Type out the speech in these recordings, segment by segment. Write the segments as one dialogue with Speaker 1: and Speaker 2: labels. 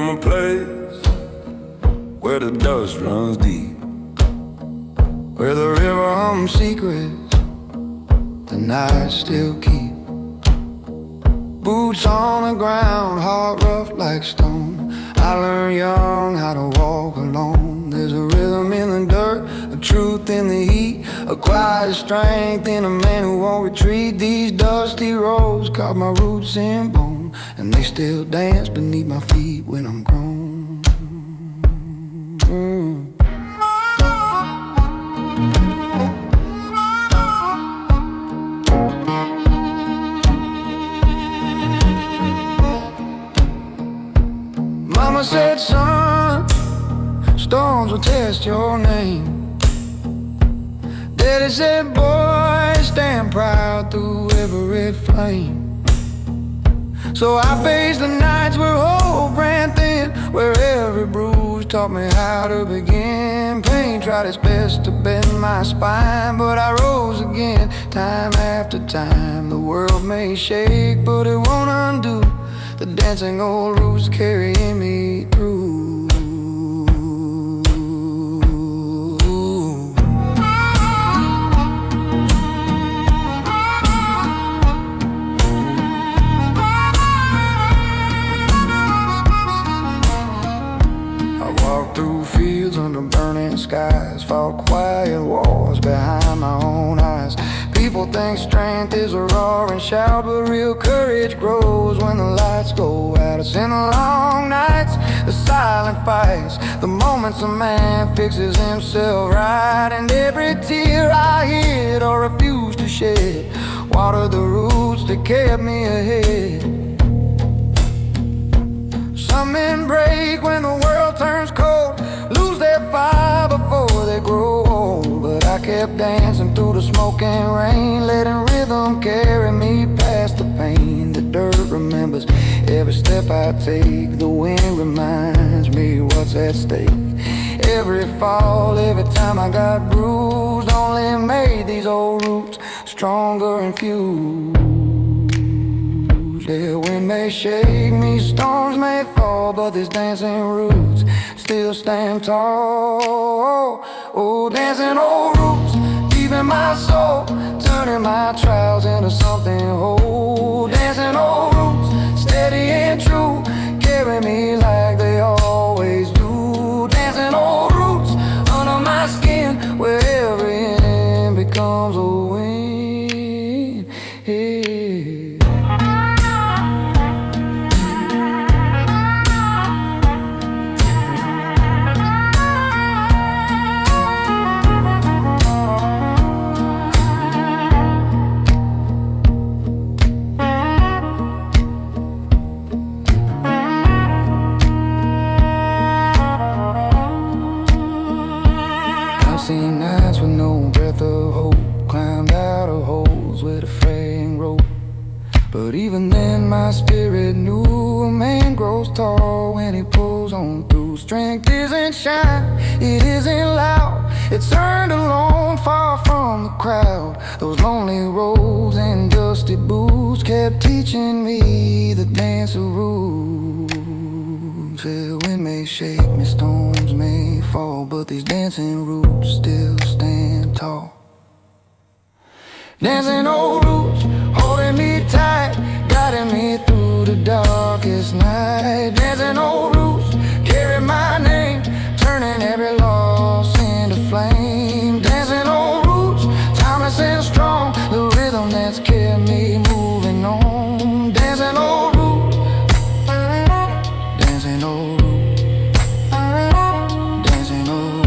Speaker 1: from a place where the dust runs deep, where the river hums secrets the night still keep. Boots on the ground, heart rough like stone. I learned young how to walk alone. There's a rhythm in the dirt, a truth in the heat, a quiet strength in a man who won't retreat. These dusty roads carve my roots in bone, and they still dance beneath my feet when I'm grown. Mama said, son, storms will test your name. Daddy said, boy, stand proud through every flame. So I faced the nights where hope ran thin, where every bruise taught me how to begin. Pain tried its best to bend my spine, but I rose again, time after time. The world may shake, but it won't undo the dancing old roots carrying me through. I walked through fields under burning skies, fought quiet wars behind my own eyes. People think strength is a roaring shout, but real courage grows when the lights go out. It's in the long nights, the silent fights, the moments a man fixes himself right. And every tear I hid or refused to shed water the roots that kept me ahead. Some men break when the world turns cold, lose their fire before they grow old. But I kept dancing through the smoke and rain, letting rhythm carry me past the pain. The dirt remembers every step I take, the wind reminds me what's at stake. Every fall, every time I got bruised, only made these old roots stronger and fused. The wind may shake me, storms may fall, but these dancing roots still stand tall. Oh, dancing old roots deep in my soul, turning my trials into something whole. Dancing old roots, steady and true, carry me like they always do. Dancing old roots under my skin, where every end becomes a win. Yeah. Seen nights with no breath of hope, climbed out of holes with a fraying rope. But even then my spirit knew a man grows tall when he pulls on through. Strength isn't shine, it isn't loud, it's earned alone, far from the crowd. Those lonely roads and dusty boots kept teaching me the dance of rules. The wind may shake me, storms may fall, but these dancing roots still stand tall. Dancing old roots, holding me tight, guiding me through the darkest night. Dancing old roots, carry my name, turning every loss into flame. Dancing old roots, timeless and strong, the rhythm that's kept me moving on. Dancing old roots, dancing old roots, dancing old.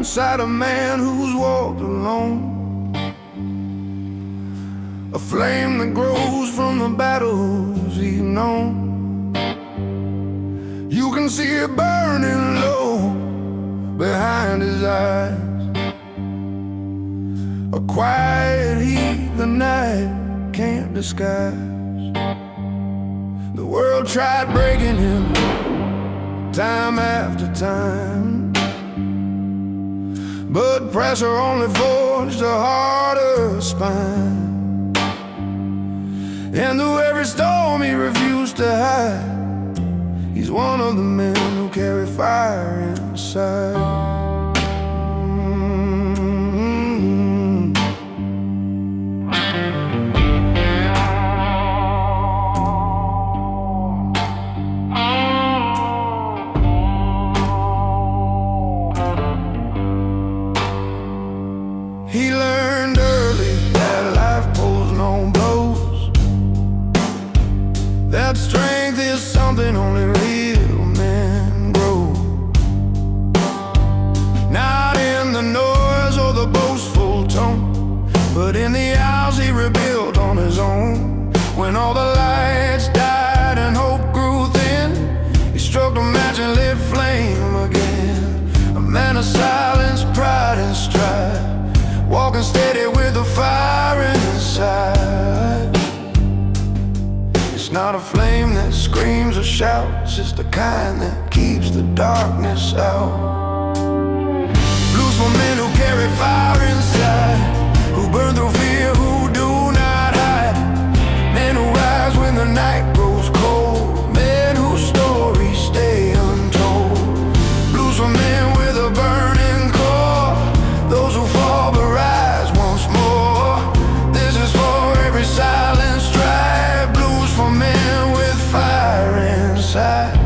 Speaker 1: inside a man who's walked alone. A flame that grows from the battles he's known. You can see it burning low behind his eyes, a quiet heat the night can't disguise. The world tried breaking him time after time, but pressure only forged a harder spine. And through every storm he refused to hide, he's one of the men who carry fire inside. He learned early that life pulls no blows, that strength is something only real men grow. Not in the noise or the boastful tone, but in the hours he rebuilt on his own. When all the lights died and hope grew thin, he struck a match and lit flame again. A man of silence, pride and strife, walking steady with the fire inside. It's not a flame that screams or shouts, it's the kind that keeps the darkness out. Blues for men who carry fire inside, who burn through fear, who do not hide. Men who rise when the night grows cold, men whose stories stay untold. Blues for men with a burning core, those who fall but rise once more. This is for every silent strife. Blues for men with fire inside.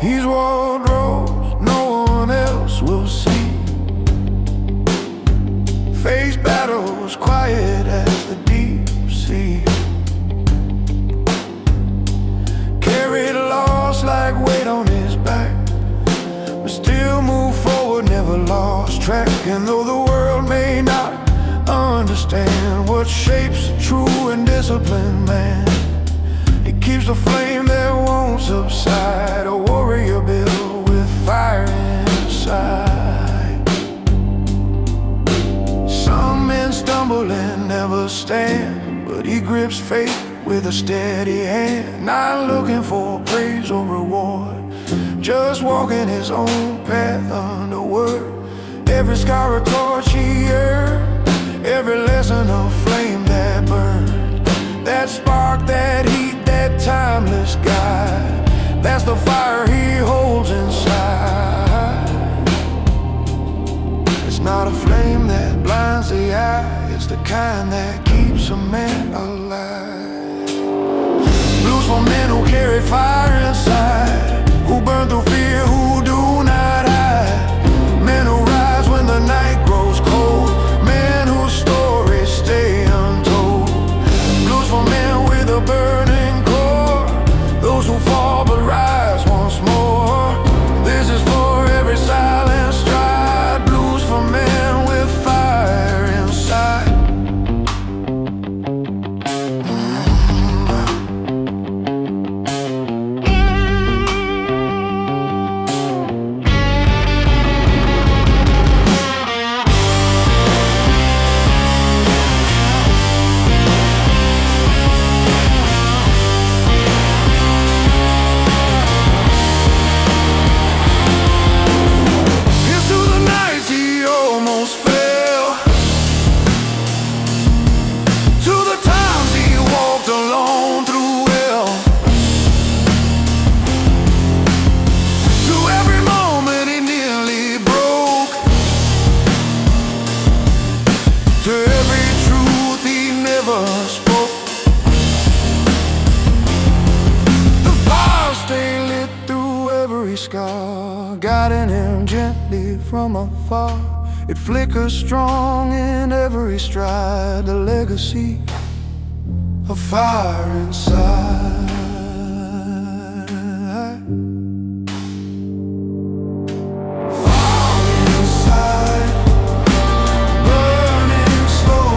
Speaker 1: He's walked roads no one else will see, faced battles quiet as the deep sea, carried loss like weight on his back, but still moved forward, never lost track. And though the world may not understand what shapes a true and disciplined man, he keeps the flame that won't subside, a warrior built with fire inside. Some men stumble and never stand, but he grips fate with a steady hand. Not looking for praise or reward, just walking his own path underward. Every scar a torch he earned, every lesson a flame that burned. That spark, that heat, that timeless guide, that's the fire he holds inside. It's not a flame that blinds the eye, it's the kind that keeps a man alive. Blues for men who carry fire inside, who burn through fear, who do not hide. Men who rise when the night grows cold, men whose stories stay untold. Blues for men with a burning core, those who fall but rise once more. This is for every silent stride. Blues for men with fire inside. Scar, guiding him gently from afar. It flickers strong in every stride, the legacy of fire inside. Fire inside, burning slow,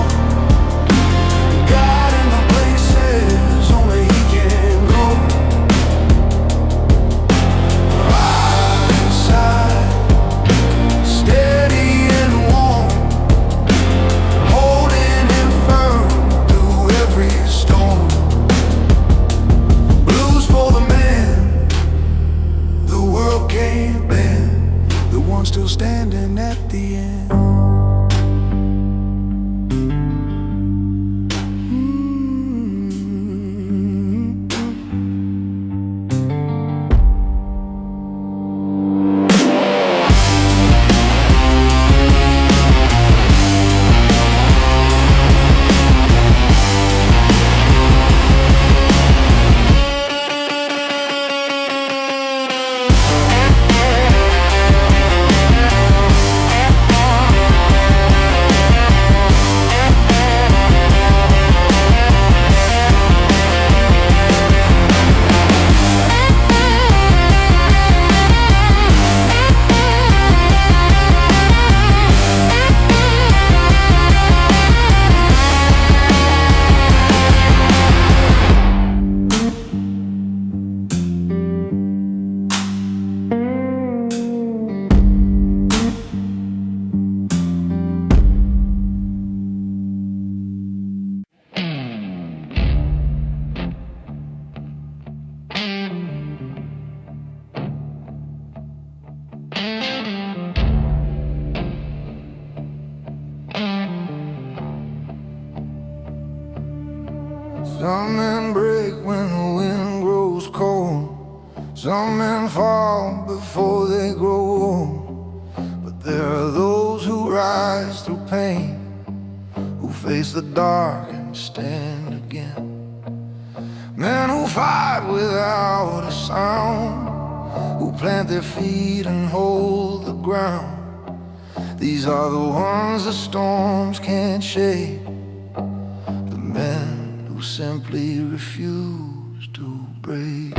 Speaker 1: guiding the places only He can go. Fire inside, steady and warm, holding Him firm through every storm. Blues for the man the world can't bend, the one still standing at the end. Some men break when the wind grows cold. Some men fall before they grow old. But there are those who rise through pain, who face the dark and stand again. Men who fight without a sound, who plant their feet and hold the ground. These are the ones the storms can't shake, the men who simply refuse to break.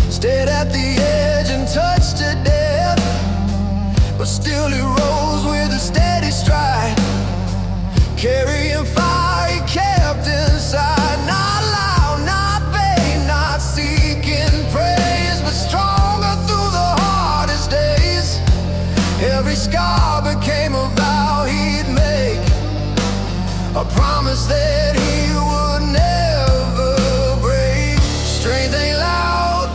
Speaker 1: Stayed at the edge and touched to death, but still he rose with a steady stride, carrying fire he kept inside. Not loud, not vain, not seeking praise, but stronger through the hardest days. Every scar became a vow he'd make, a promise that he would never break. Strength ain't loud,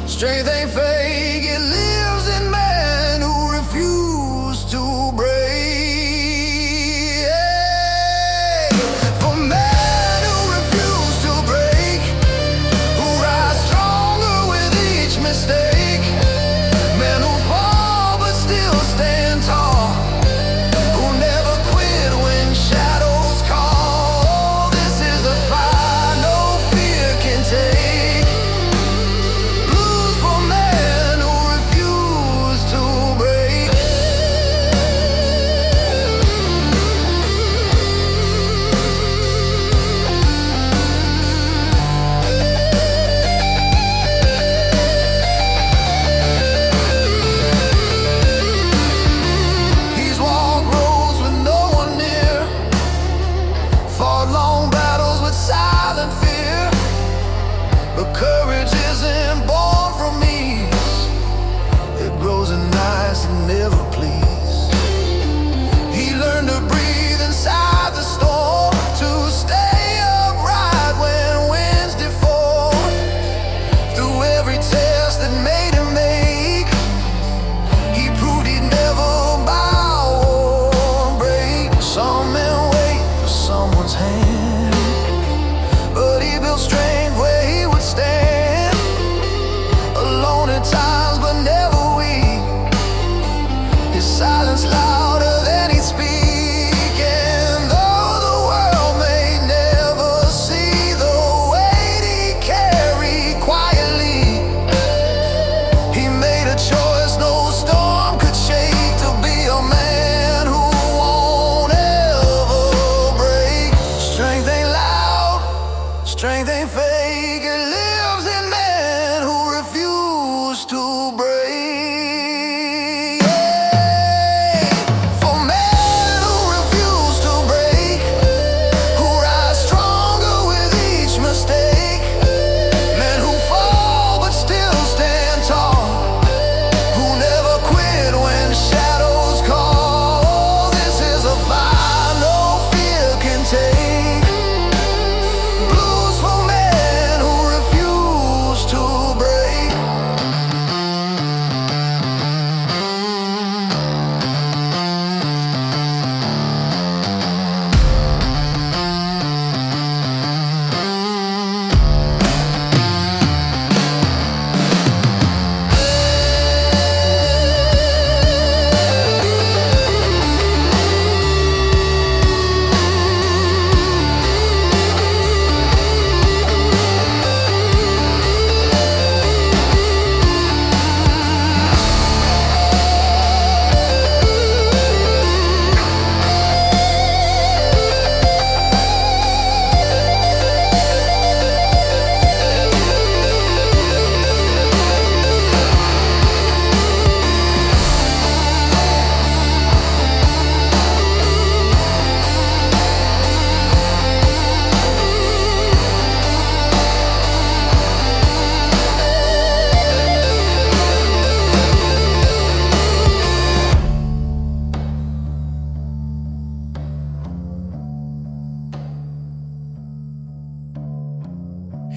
Speaker 1: strength ain't fake, it lives in men who refuse to break.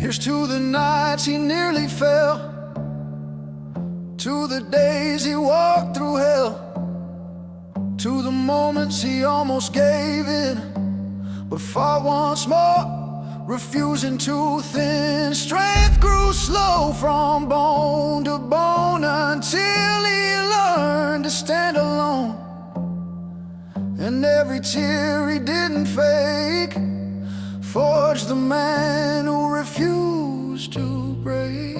Speaker 1: Here's to the nights he nearly fell, to the days he walked through hell, to the moments he almost gave in, but fought once more, refusing to thin. Strength grew slow from bone to bone until he learned to stand alone. And every tear he didn't fake forged the man who refused to break.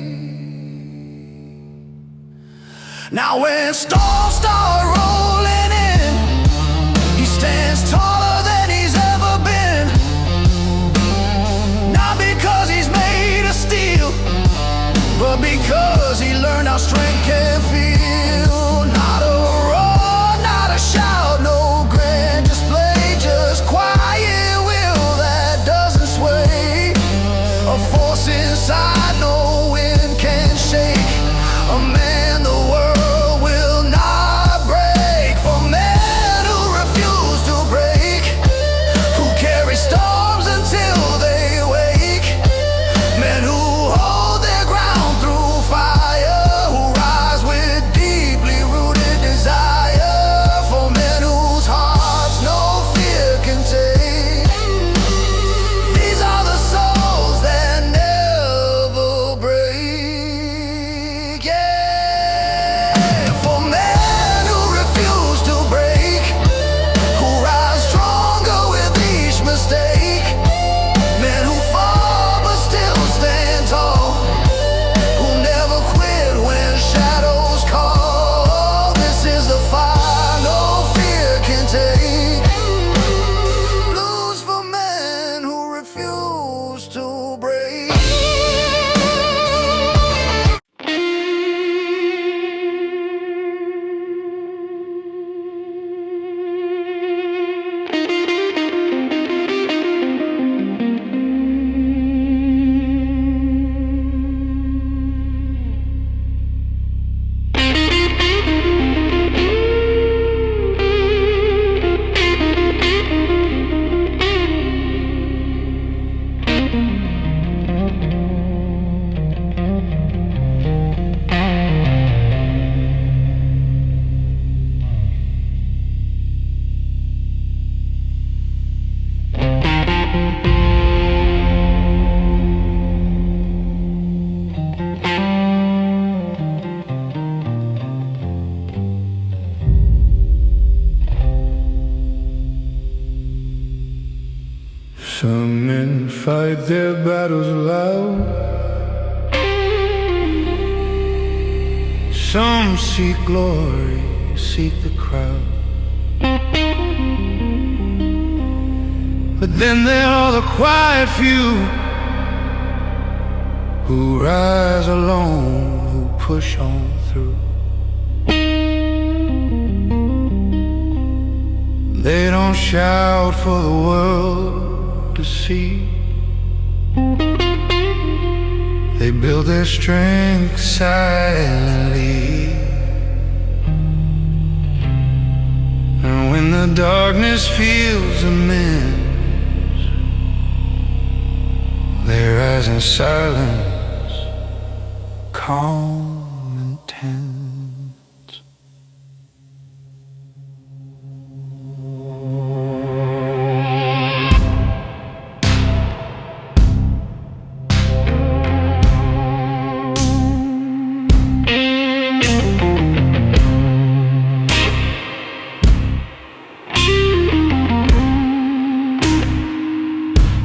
Speaker 1: Now when storms start rolling in, he stands taller than he's ever been. Not because he's made of steel, but because he learned how strength can feel. Not a roar, not a shout, no grand display, just quiet will that doesn't sway. A force inside no wind can shake, a man the world will not break. For men who refuse to break, who carry storms until they wake, men who hold their ground through fire, who rise with deeply rooted desire. For men whose hearts no fear can take, these are the souls that never break. Yeah. For men who refuse to break, who rise stronger with each mistake, men who fall but still stand tall, who never quit when shadows call. This is the fire no fear can take. Blues for men who refuse to break.
Speaker 2: Some men fight their battles loud, some seek glory, seek the crowd. But then there are the quiet few who rise alone, who push on through. They don't shout for the world to see. They build their strength silently. And when the darkness feels immense, they rise in silence, calm and tense.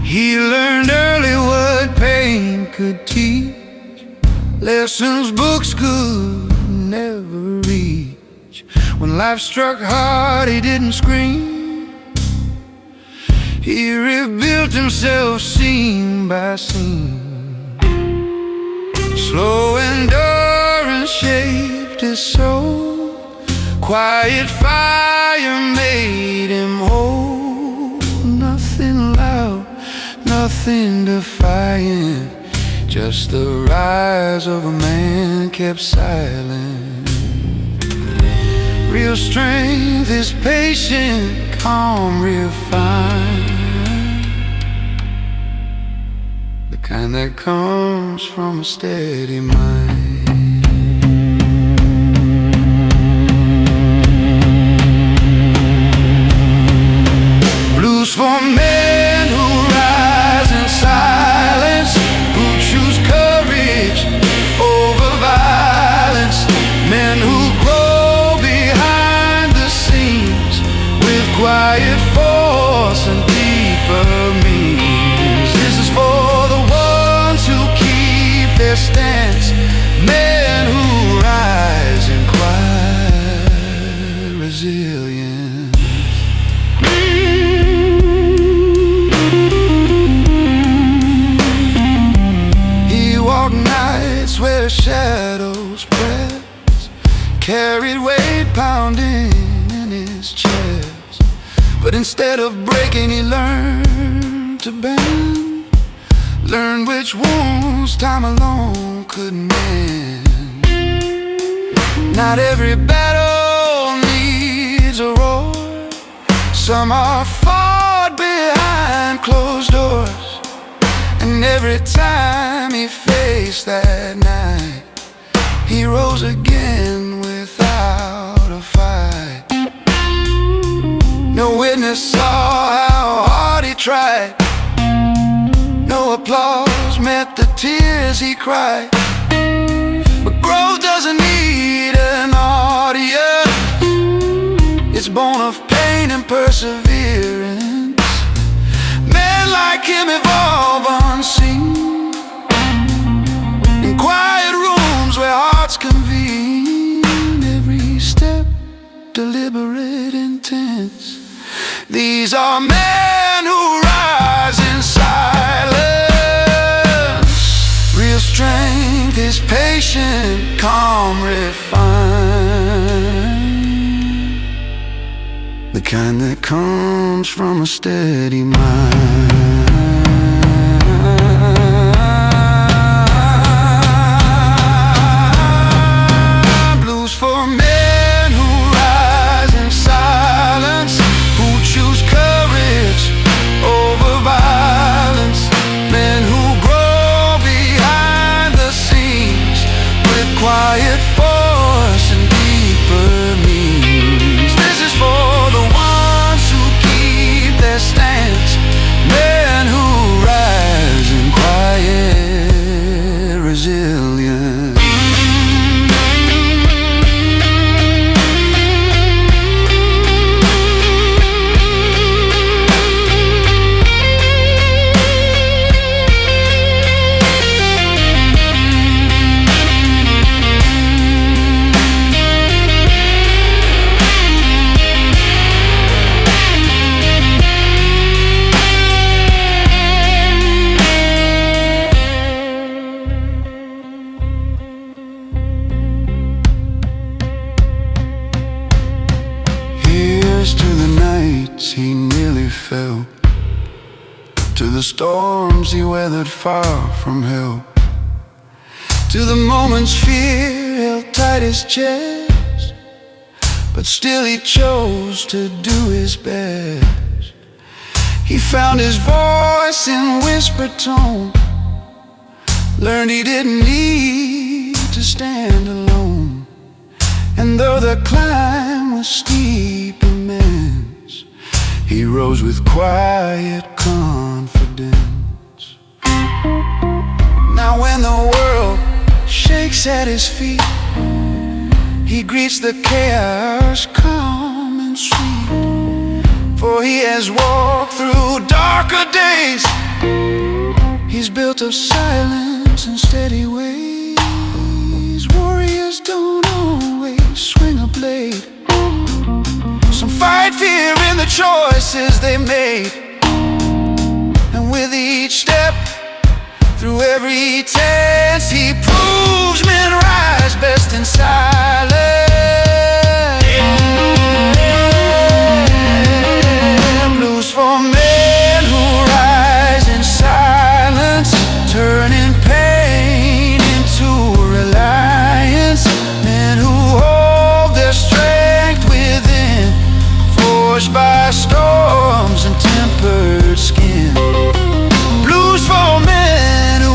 Speaker 2: He learned early what pain could teach, lessons books could never reach. When life struck hard, he didn't scream. He rebuilt himself seam by seam. Slow endurance shaped his soul. Quiet fire made him whole. Nothing loud, nothing defiant, just the rise of a man kept silent. Real strength is patient, calm, refined. The kind that comes from a steady mind. Blues for men who rise in silence, who choose courage over violence, men who grow behind the scenes with quiet force and deeper means. This is for the ones who keep their stance, men who rise in quiet resilience. He walked nights where shadows pressed, carried weight pounding in his chest. But instead of breaking, he learned to bend, learned which wounds time alone could mend. Not every battle needs a roar. Some are fought behind closed doors. And every time he faced that night, he rose again without a fight. No witness saw how hard he tried. No applause met the tears he cried. But growth doesn't need an audience. It's born of pain and perseverance. Men like him evolve unseen, in quiet rooms where hearts convene. Every step deliberate, intense. These are men who rise in silence. Real strength is patient, calm, refined, the kind that comes from a steady mind. Blues for men who rise in silence, who choose courage over violence, men who grow behind the scenes with quiet force and deeper means. This is for the ones who keep their stance, men who rise in quiet resilience. Here's to the nights he nearly fell, to the storms he weathered far from hell, to the moments fear held tight his chest, but still he chose to do his best. He found his voice in whispered tone, learned he didn't need to stand alone. And though the climb was steep, immense, he rose with quiet confidence. Now when the world shakes at his feet, he greets the chaos calm and sweet. For he has walked through darker days, he's built of silence and steady ways. Warriors don't always swing a blade, some fight fear in the choices they made. And with each step, through every test, he proves men rise best in silence. Blues for men who rise in silence, turning pain into reliance. Men who hold their strength within, forged by storms and tempered skin. Blues for men who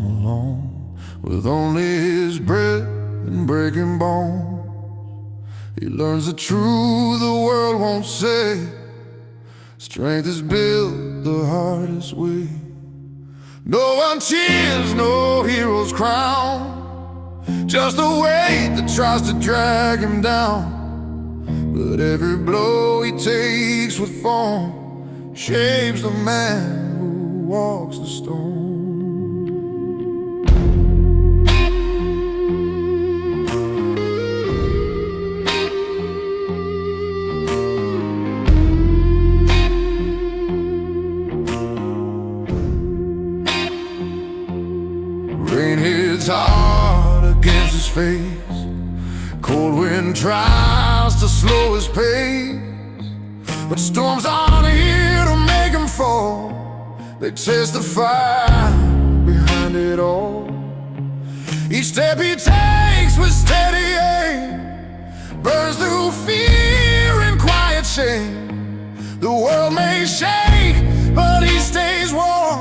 Speaker 2: alone, with only his breath and breaking bones. He learns the truth the world won't say. Strength is built the hardest way. No one cheers, no hero's crown, just a weight that tries to drag him down. But every blow he takes with form shapes the man who walks the stone. Rain hits hard against his face, cold wind tries to slow his pace, but storms aren't here to make him fall. They testify behind it all. Each step he takes with steady aim burns through fear and quiet shame. The world may shake, but he stays warm,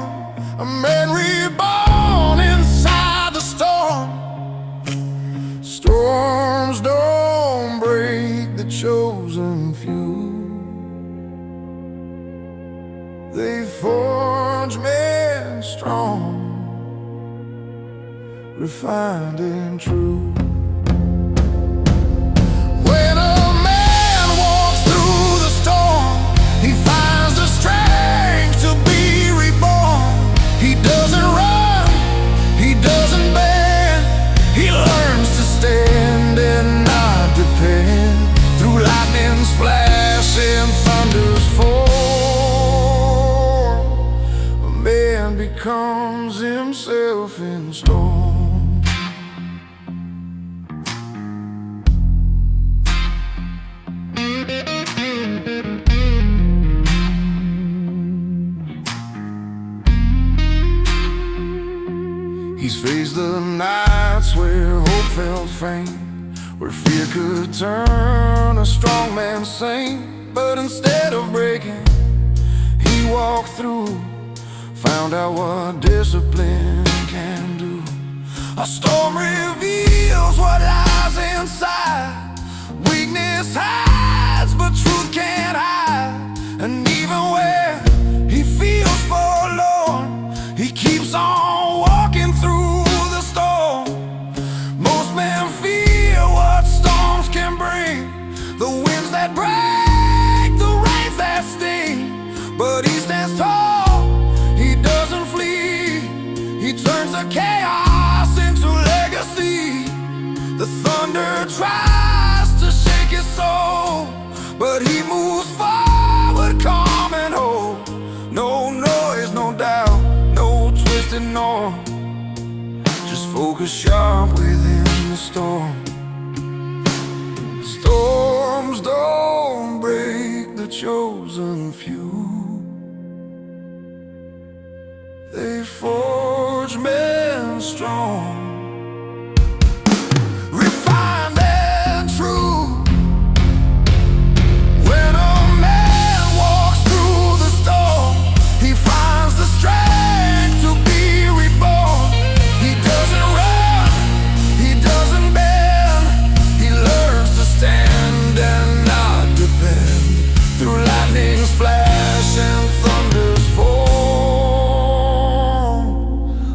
Speaker 2: a man reborn inside the storm. Storms don't break the chosen few, they forge men strong, refined and true. When a man walks through the storm, he finds the strength to be reborn. He doesn't run, he doesn't bend, he learns to stand and not depend. Through lightning's flash and thunder's form, a man becomes himself in storm. He's faced the nights where hope felt faint, where fear could turn a strong man sane. But instead of breaking, he walked through, found out what discipline can do. A storm reveals what lies inside. Weakness hides, but truth can't hide. And even where he feels forlorn, he keeps on walking through the storm. Most men fear what storms can bring, the winds that break, the rains that sting. But he stands tall, he doesn't flee, he turns the chaos into legacy. The thunder tries to shake his soul, but he moves forward, calm and whole. No noise, no doubt, no twisted norm, just focus sharp within the storm. Storms don't break the chosen few, they forge men strong, refined and true. When a man walks through the storm, he finds the strength to be reborn. He doesn't run, he doesn't bend, he learns to stand and not depend. Through lightning's flash and thunder's form,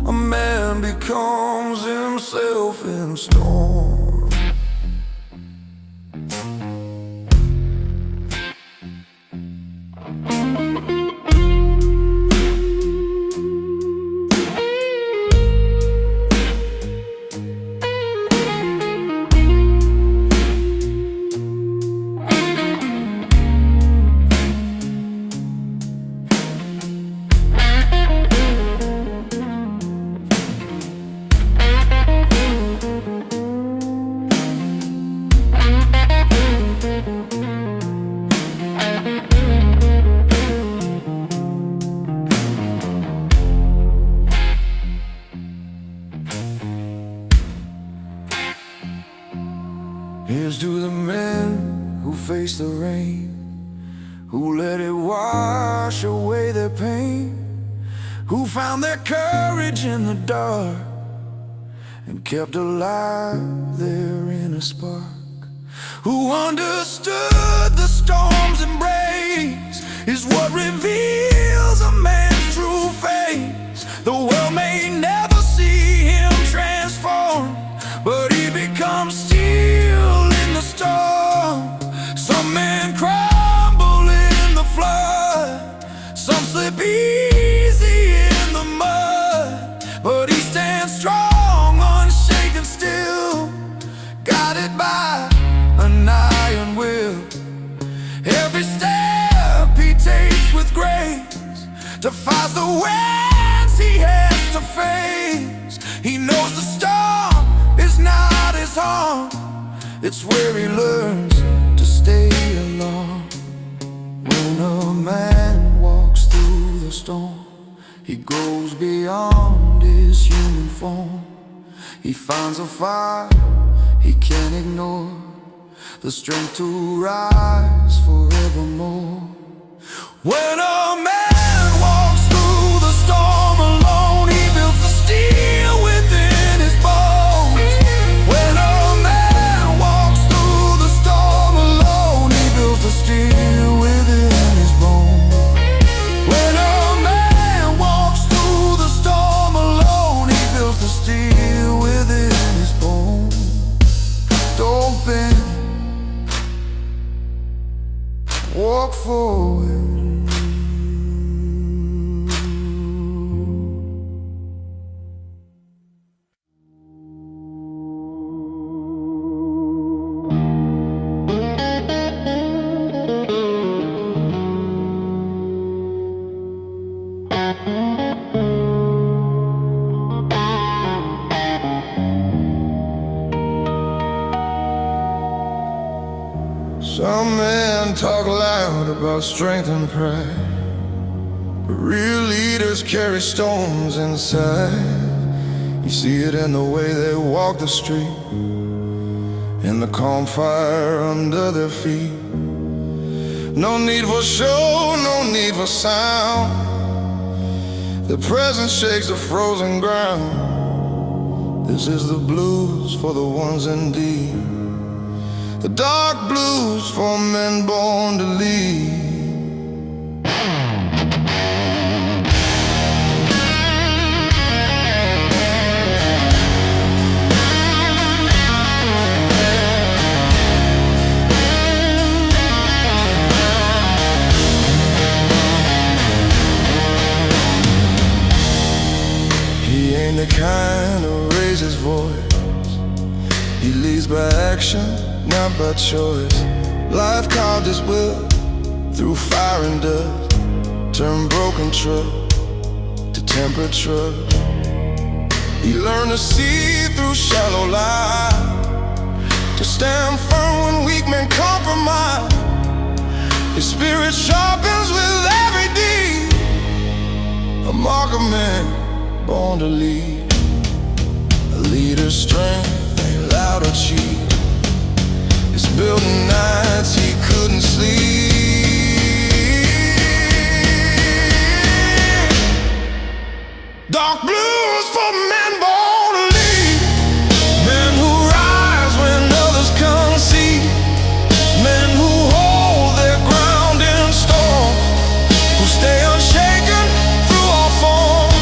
Speaker 2: a man becomes himself in storm. Here's to the men who face the rain, who let it wash away their pain, who found their courage in the dark and kept alive their inner spark, who understood the storm's embrace is what reveals a man's true face. The world may never see him transform, but he becomes steel in the storm. Some men crumble in the flood, some slip easy in the mud, but he stands strong, unshaken still, guided by an iron will. Every step he takes with grace defies the winds he has to face. He knows the storm is not his home, it's where he learns to stay alone. When a man walks through the storm, he goes beyond his human form. He finds a fire he can't ignore, the strength to rise forevermore. When a man walks through the storm alone, he builds the steel within his bones. When a man walks through the storm alone, he builds the steel within his bones. When a man walks through the storm alone, he builds the steel within his bones. Don't bend, walk forward. Some men talk loud about strength and pride, but real leaders carry storms inside. You see it in the way they walk the street, in the calm fire under their feet. No need for show, no need for sound. Their presence shakes the frozen ground. This is the blues for the ones in deep, the dark blues for men born to lead. He ain't the kind who raises his voice, he leads by action, not by choice. Life carved his will through fire and dust, turned broken trust to tempered trust. He learned to see through shallow lies, to stand firm when weak men compromise. His spirit sharpens with every deed, a mark of man born to lead. A leader's strength ain't loud or cheap, it's built in nights he couldn't sleep. Dark blues for men born to lead, men who rise when others can't see, men who hold their ground in storms, who stay unshaken through all forms.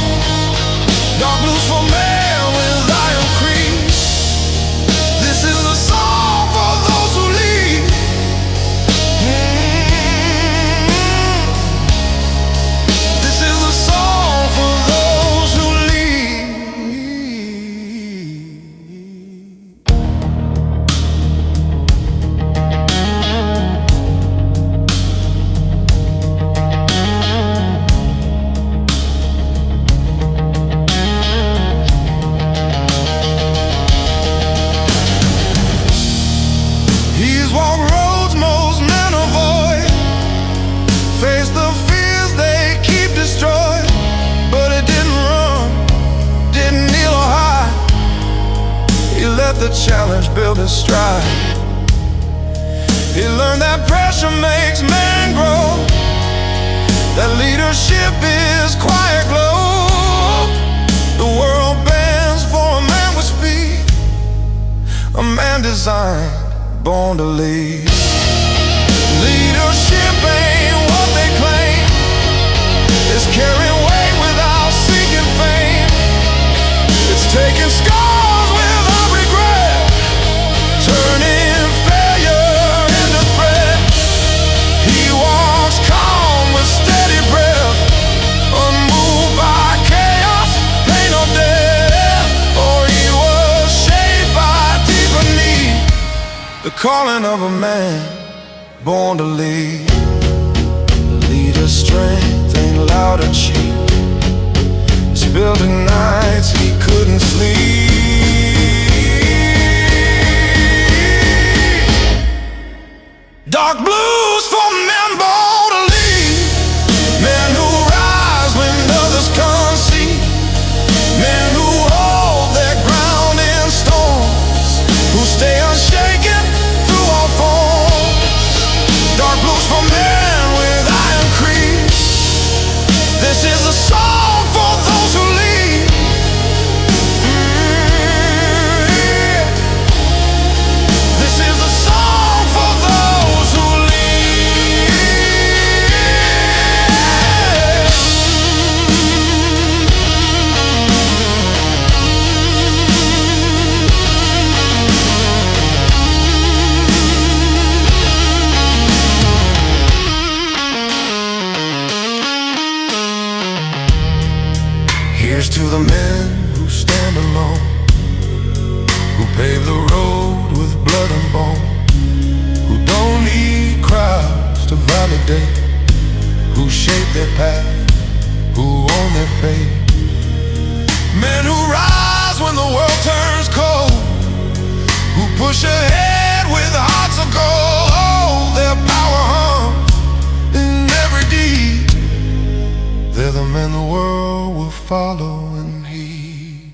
Speaker 2: Dark blues for men with iron creed. This is the song for those who lead. This is the song for those who lead. He's walked roads most men avoid, faced the fears they keep destroyed, but he didn't run, didn't kneel or hide. He let the challenge build his stride. He learned that pressure makes men grow, that leadership is quiet glow. The world bends for a man with speed, a man designed, born to lead. Leadership ain't what they claim, it's carrying weight without seeking fame. It's taking scars without regret, turning failure into threat. He walks calm with steady breath, unmoved by chaos, pain or death. For he was shaped by deeper need, the calling of a man born to lead. The leader's strength ain't loud or cheap, it's built in nights he couldn't sleep. Dark blues for men born to lead, men who rise when others can't see, men who hold their ground in storms, who stay unshaken through all forms. Dark blues for men with iron creed, this is a song for those who lead. This is a song for those who lead. Here's to the men who stand alone, who pave the road with blood and bone, who don't need crowds to validate, who shape their path, who own their fate. Men who rise when the world turns cold, who push ahead with hearts of gold. Oh, their power hums in every deed, they're the men the world will follow and heed.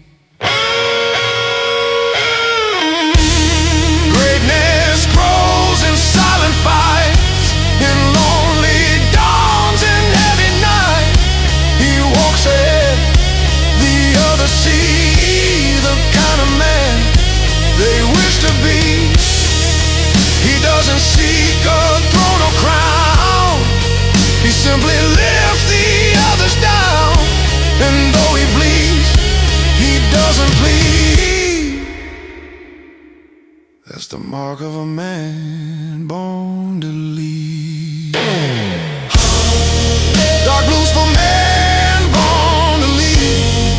Speaker 2: Greatness grows in silent fights, in lonely dawns and heavy nights. He walks ahead, the others see the kind of man they wish to be. He doesn't seek a throne or crown, he simply lifts the others down. And though he bleeds, he doesn't plead. That's the mark of a man born to lead. Dark blues for men born to lead,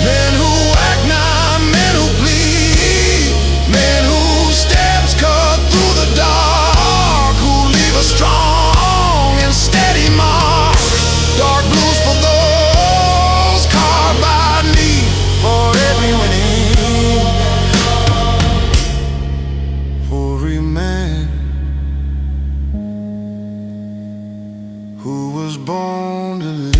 Speaker 2: men who act not, men who plead, men whose steps cut through the dark, who leave a strong and steady mark. Dark blues for those carved by need, for every winning, for every man who was born to lead.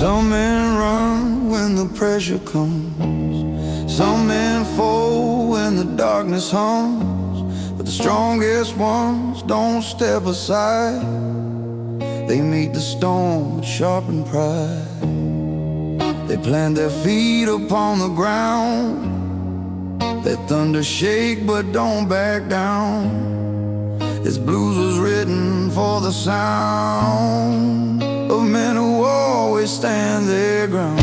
Speaker 2: Some men run when the pressure comes, some men fold when the darkness hums, but the strongest ones don't step aside. They meet the storm with sharpened pride. They plant their feet upon the ground, let thunder shake but don't back down. This blues was written for the sound of men who always stand their ground.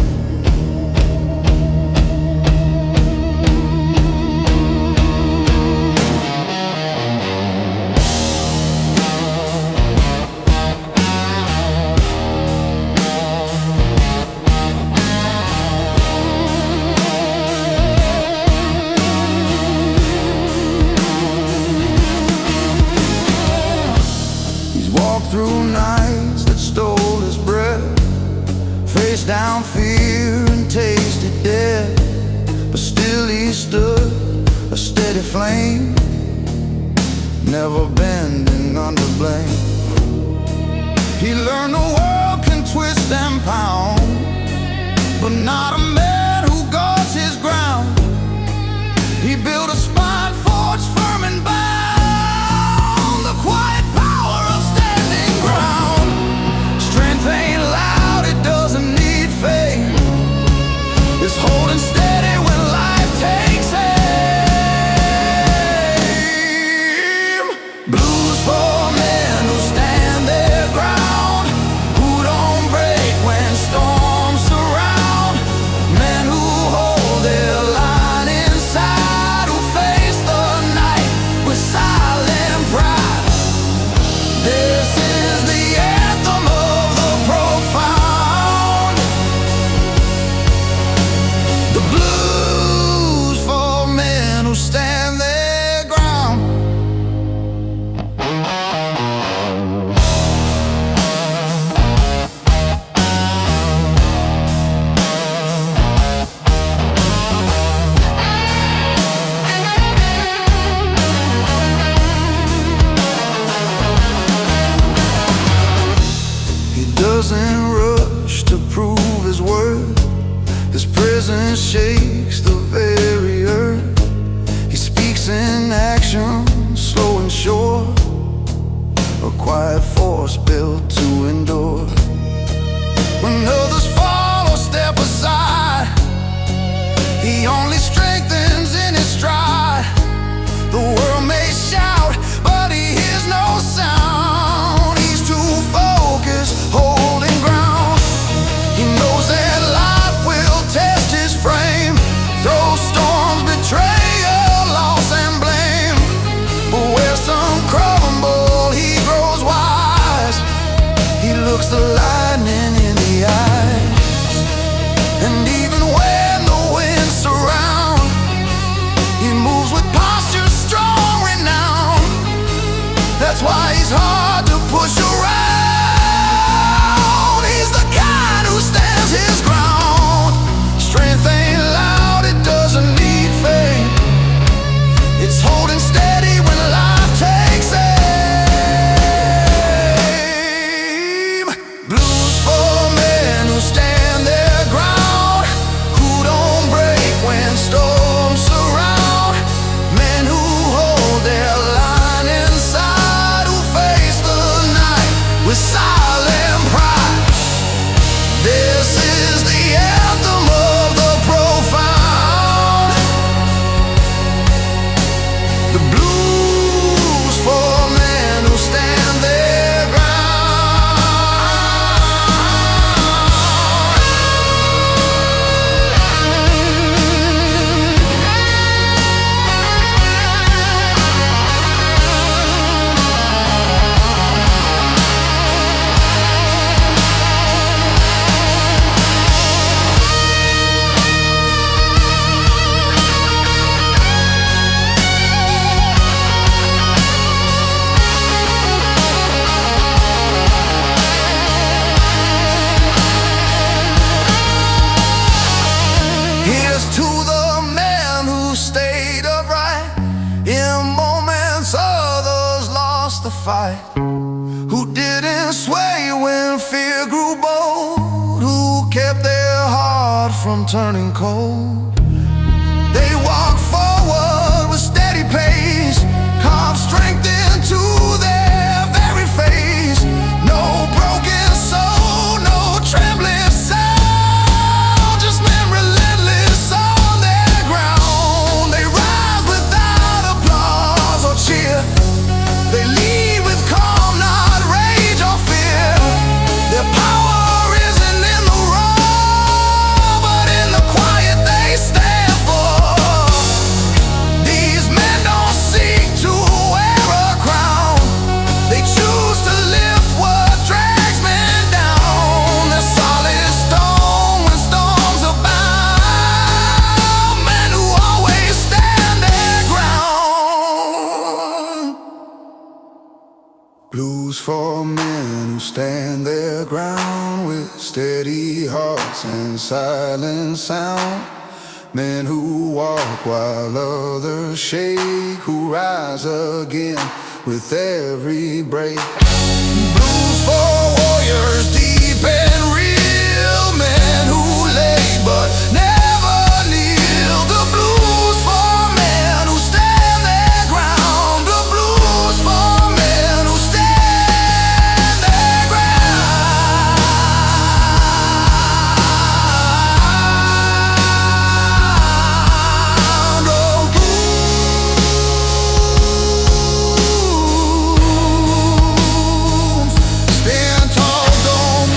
Speaker 1: through nights that stole his breath, faced down fear and tasted death, but still he stood, a steady flame, never bending under blame. He learned the world can twist and pound, but not a man who guards his ground. He built a spine forged firm and bound, the quiet power of standing ground. Strength ain't loud, it doesn't need fame. It's holding steady when life takes aim. Blues for men who stand their ground, who don't break when storms surround, men who hold their line inside, who face the night with silent pride. This is the anthem of the profound, the blues for men who stand their ground. He doesn't rush to prove his worth. His presence shakes the very earth. He speaks in action, slow and sure, a quiet force built to endure. When others fall or step aside, he only strengthens in his stride. The world may shout, but he hears no sound. He's too focused, holding ground. He knows that life will test his frame, throw storms, betrayal, loss and blame. But where some crumble, he grows wise. He looks the lightning in the eyes. And even when the winds surround, he moves with posture, strong renown. That's why he's hard to push around. He's the kind who stands his ground. Strength ain't loud, it doesn't need fame. It's holding steady when life takes aim. Blues for men who stand their ground, who don't break when storms surround, men who hold their line inside, who face the night with silent pride. This is the anthem of the profound, the blues for men who stand their ground. Here's to the men who stayed upright in moments others lost the fight, who didn't sway when fear grew bold, who kept their heart from turning cold. They walk forward with steady pace, carve strength into their very face. No broken soul, no trembling sound, just men relentless on their ground. They rise without applause or cheer. They lead with calm, not rage or fear. Their power isn't in the raw, but in the quiet they Blues for men who stand their ground with steady hearts and silent sound. Men who walk while others shake, who rise again with every break. Blues for warriors deep and real, men who lay but never kneel. The blues for men who stand their ground. The blues for men who stand their ground. Oh, blues, stand tall, don't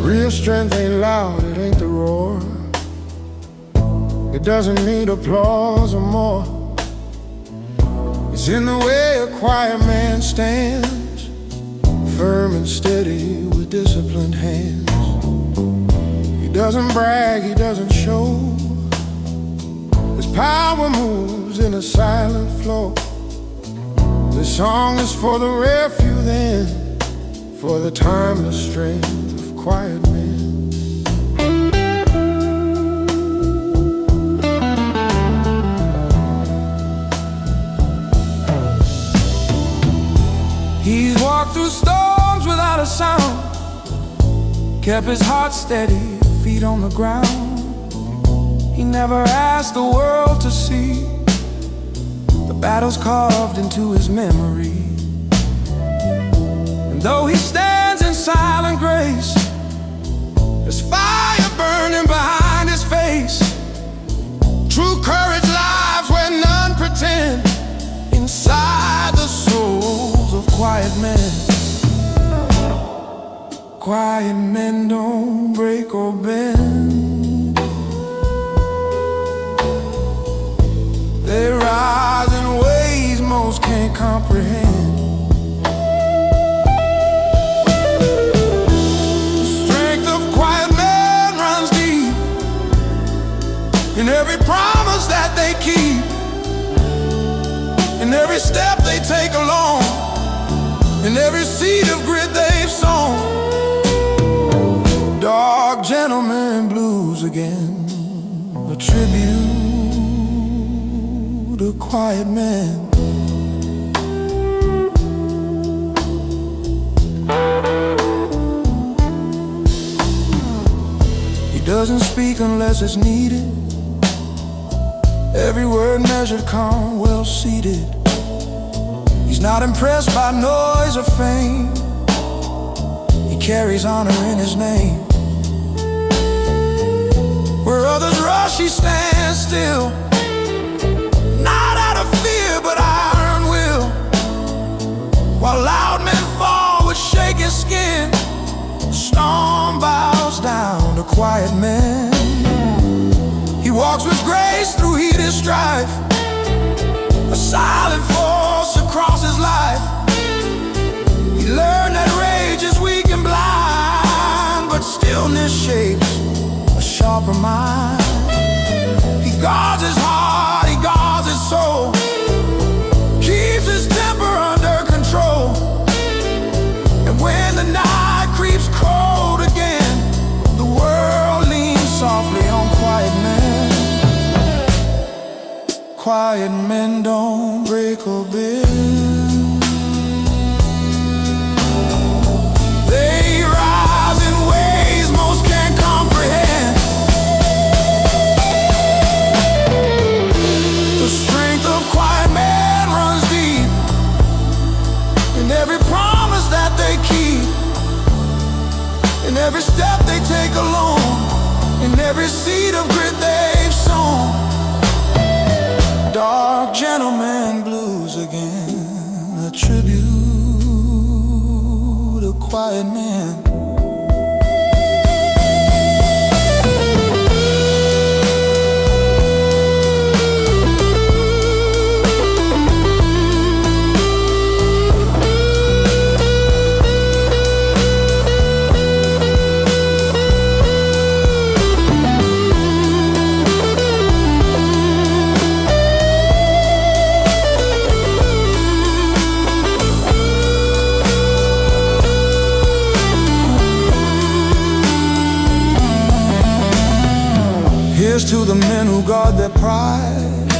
Speaker 3: Real strength ain't loud, it ain't the roar. It doesn't need applause or more. It's in the way a quiet man stands, firm and steady with disciplined hands. He doesn't brag, he doesn't show. His power moves in a silent flow. This song is for the rare few then, for the timeless strength of quiet men.
Speaker 1: He's walked through storms without a sound, kept his heart steady, feet on the ground. He never asked the world to see the battles carved into his memory. And though he stands in silent grace, there's fire burning behind his face. True courage lives where none pretend, inside the souls of quiet men. Quiet men don't break or bend. They rise in ways most can't comprehend. The strength of quiet men runs deep in every promise that they keep, in every step they take along, in every seed of grit they've sown. Dark gentleman blues again, a tribute to quiet men. He doesn't speak unless it's needed, every word measured, calm, well seated. He's not impressed by noise or fame, he carries honor in his name. Where others rush, he stands still, not out of fear, but iron will. While loud men fall with shaking skin, the storm bows down to quiet men. He walks with grace through heated strife, a silent force across his life. He learned that rage is weak and blind, but stillness shapes a sharper mind. He guards his heart, he guards his soul, keeps his temper under control. And when the night creeps cold again, the world leans softly on quiet men. Quiet men don't break or bend. They rise in ways most can't comprehend. The strength of quiet men runs deep in every promise that they keep, in every step they take alone,
Speaker 3: Here's to the men who guard their pride,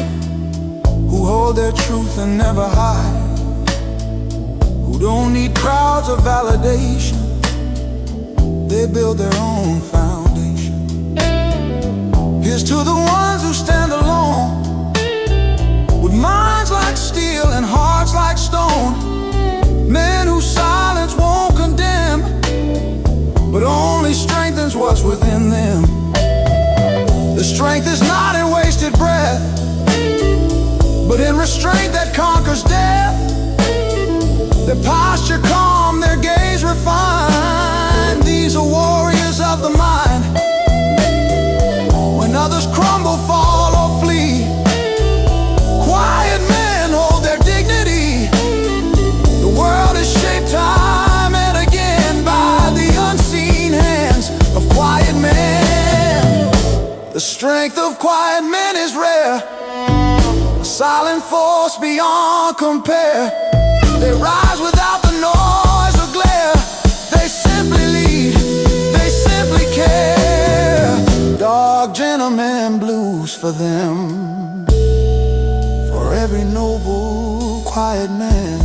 Speaker 3: who hold their truth and never hide, who don't need crowds or validation. They build their own foundation. Here's to the ones who stand alone, with minds like steel and hearts like stone. Men whose silence won't condemn, but only strengthens what's within them. The strength is not in wasted breath, but in restraint that conquers death. Their posture calm, their gaze refined. These are warriors of the mind. When others crumble, fall, or flee, quiet men hold their dignity. The world is shaped time and again by the unseen hands of quiet men. The strength of quiet men is rare, a silent force beyond compare. They rise without the noise or glare. They simply lead, they simply care. Dark gentlemen blues for them, for every noble quiet man.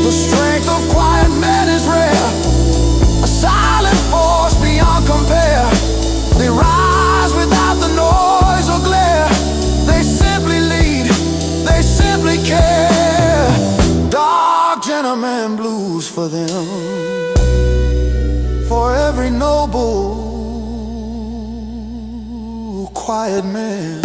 Speaker 3: The strength of quiet men is rare, a silent force beyond compare. They rise without the noise or glare. They simply lead, they simply care. Dark gentlemen blues for them, for every noble quiet man.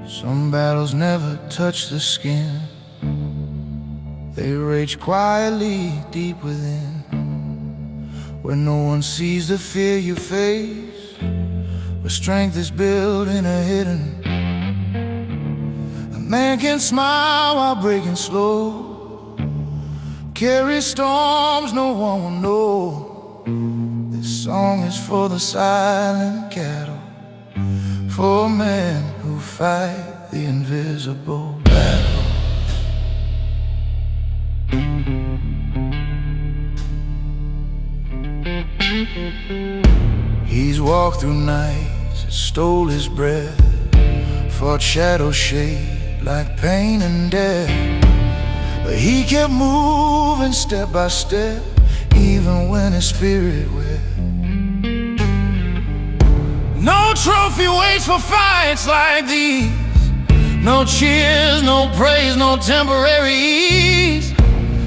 Speaker 1: Some battles never touch the skin. They rage quietly deep within, where no one sees the fear you face, where strength is built in a hidden. A man can smile while breaking slow, carry storms no one will know. This song is for the silent cattle, for men who fight the invisible battle. He's walked through nights that stole his breath, fought shadows shaped like pain and death, but he kept moving step by step, even when his spirit wept. No trophy waits for fights like these, no cheers, no praise, no temporary ease.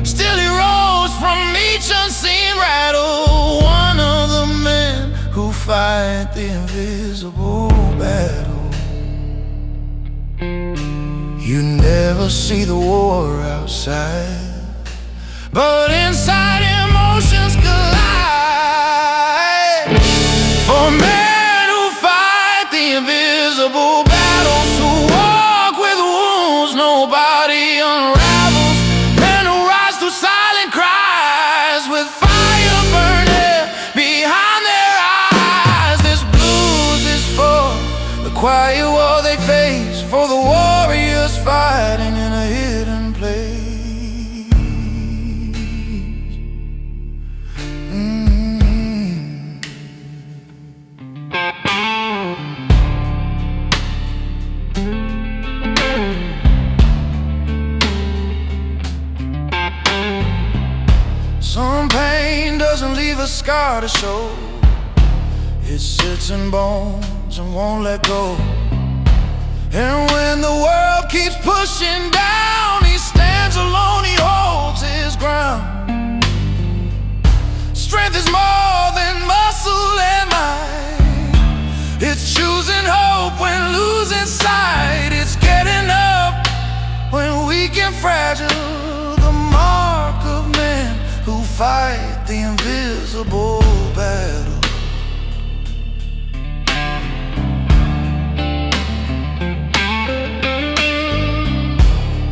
Speaker 1: Still he rose from each unseen rattle, one of the men who fight the invisible battle. You never see the war outside, but inside emotions collide. For men who fight the invisible battles, who walk with wounds nobody unravels, men who rise through silent cries, with fire burning behind their eyes. This blues is for the quiet war they face, for the warriors fighting in a hidden place. Some pain doesn't leave a scar to show, it sits in bones and won't let go. And when the world keeps pushing down, he stands alone
Speaker 2: inside. It's getting up when weak and fragile, the mark of men who fight the invisible battle.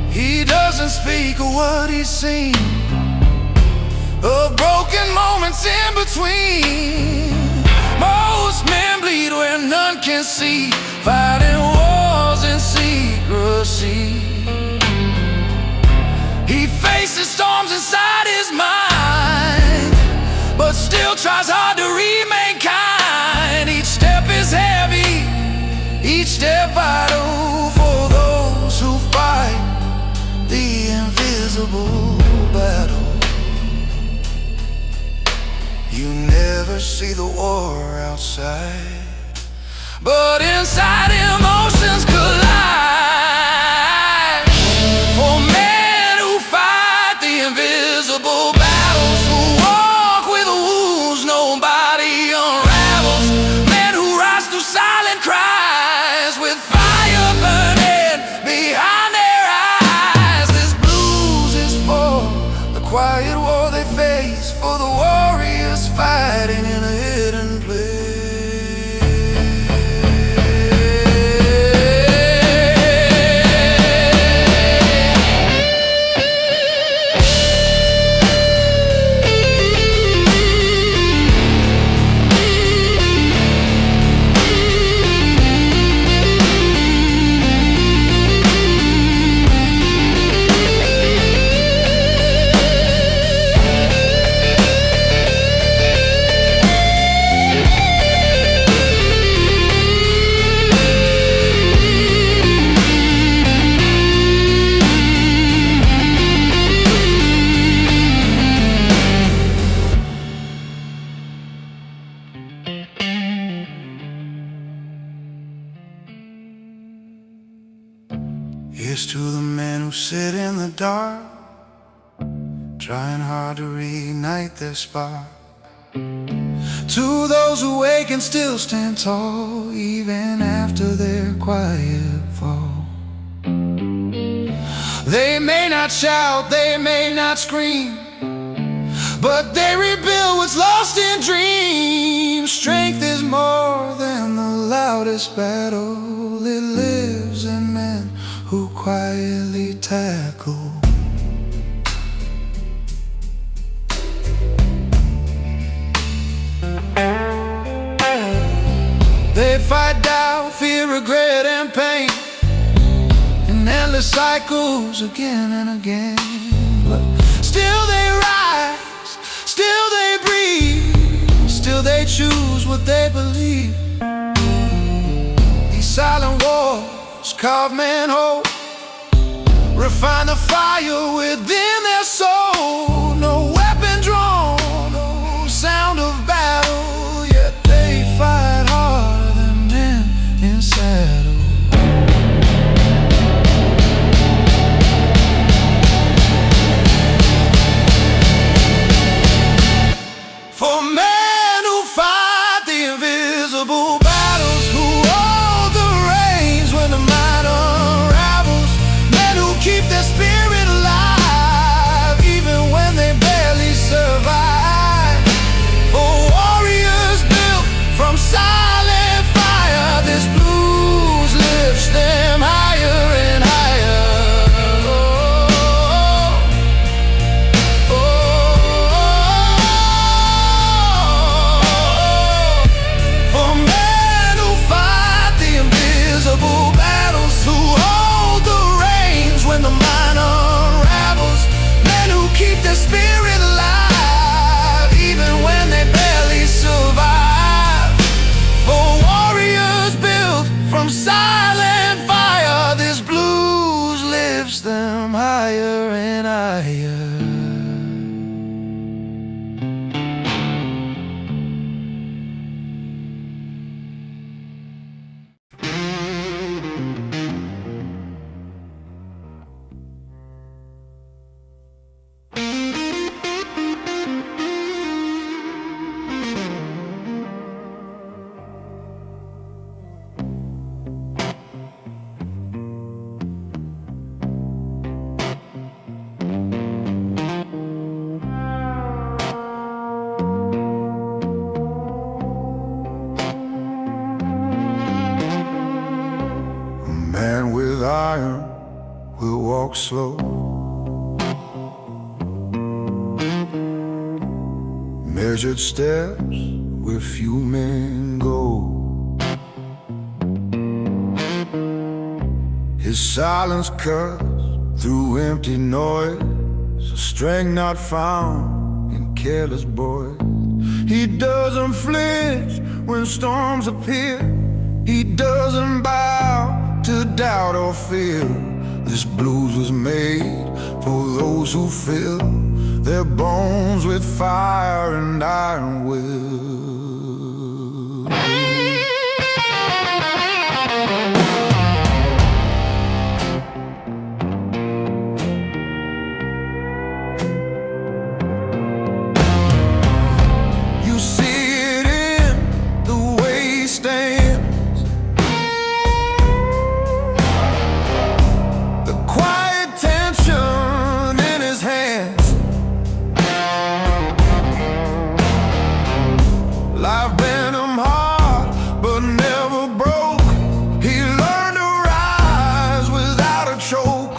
Speaker 2: He doesn't speak of what he's seen, of broken moments in between. Most men bleed where none can see, fighting wars in secrecy. He faces storms inside his mind, but still tries hard to remain kind. Each step is heavy, each step vital for those who fight the invisible battle. You never see the war outside, but inside emotions collide. For men who fight the invisible battles, who walk with wounds nobody unravels, men who rise through silent cries with fire burning behind their eyes. This blues is for the quiet war they face, for the warriors fighting in a hidden place. Here's to the men who sit in the dark, trying hard to reignite their spark. To those who wake and still stand tall, even after their quiet fall. They may not shout, they may not scream, but they rebuild what's lost in dreams. Strength is more than the loudest battle. It lives in men who quietly tackle. They fight doubt, fear, regret, and pain in endless cycles again and again. But still they rise, still they breathe, still they choose what they believe. These silent wars carve men whole, refine the fire within their soul. No weapon drawn, no sound of battle, yet they fight harder than men in saddle. For men who fight the invisible battles, who hold the reins when the mind unravels, men who keep their spirit alive even when
Speaker 1: measured steps where few men go. His silence cuts through empty noise, a strength not found in careless boys. He doesn't flinch when storms appear. He doesn't bow to doubt or fear. This blues was made for those who fill their bones with fire and iron will. You see it in the way he stands, the quiet tension in his hands. Life bent him hard, but never broke. He learned to rise without a choke.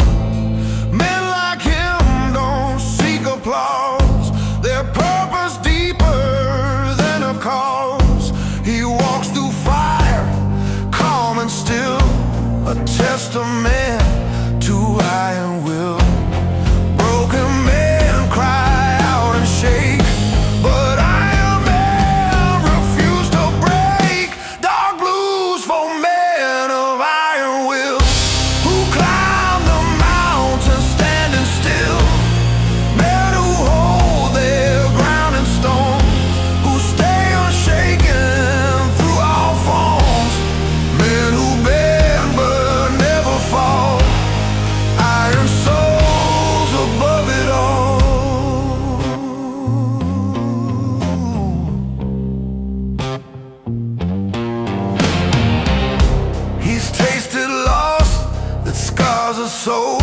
Speaker 1: Men like him don't seek applause. Their purpose deeper than a cause. He walks through fire, calm and still, a testament to iron will. Broken men cry out and shake, but Iron Man refused to break. Dark blues for men of iron will, who climb the mountain standing still. Men who hold their ground in stone, who stay unshaken through all forms. Men who bend but never fall. Iron souls above it all. He's tasted loss that scars a soul.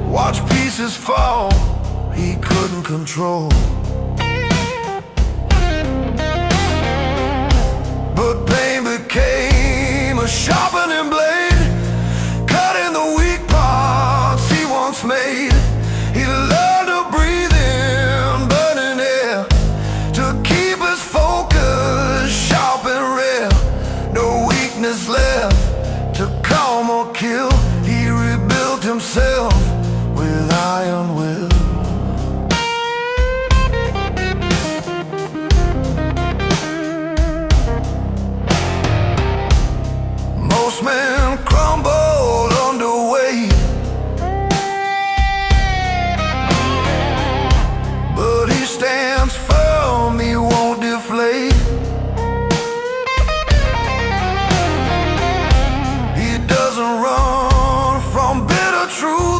Speaker 1: Watch pieces fall he couldn't control. But pain became a sharpening blade, cutting the weak parts he once made. He learned to breathe in burning air, to keep his focus sharp and rare. No weakness left to calm or kill. He rebuilt himself with iron will. Most men crumble under weight, but he stands firm, he won't deflate. He doesn't run from bitter truth.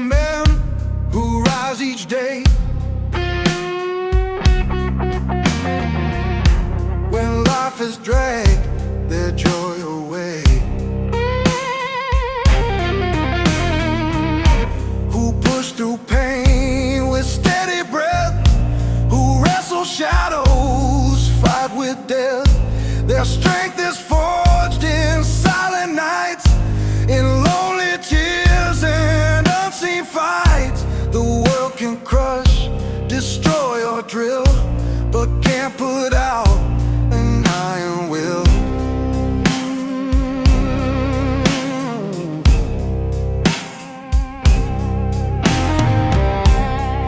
Speaker 2: men who rise each day. When life has dragged their joy away, who push through pain with steady breath, who wrestle shadows, fight with death. Their strength is forged in silent nights, in lonely tears and unseen fights. The world can crush, destroy or drill, but can't put out an iron will.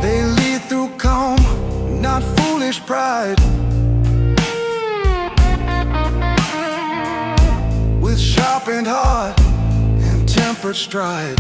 Speaker 2: They lead through calm, not foolish pride, with sharpened heart and tempered stride.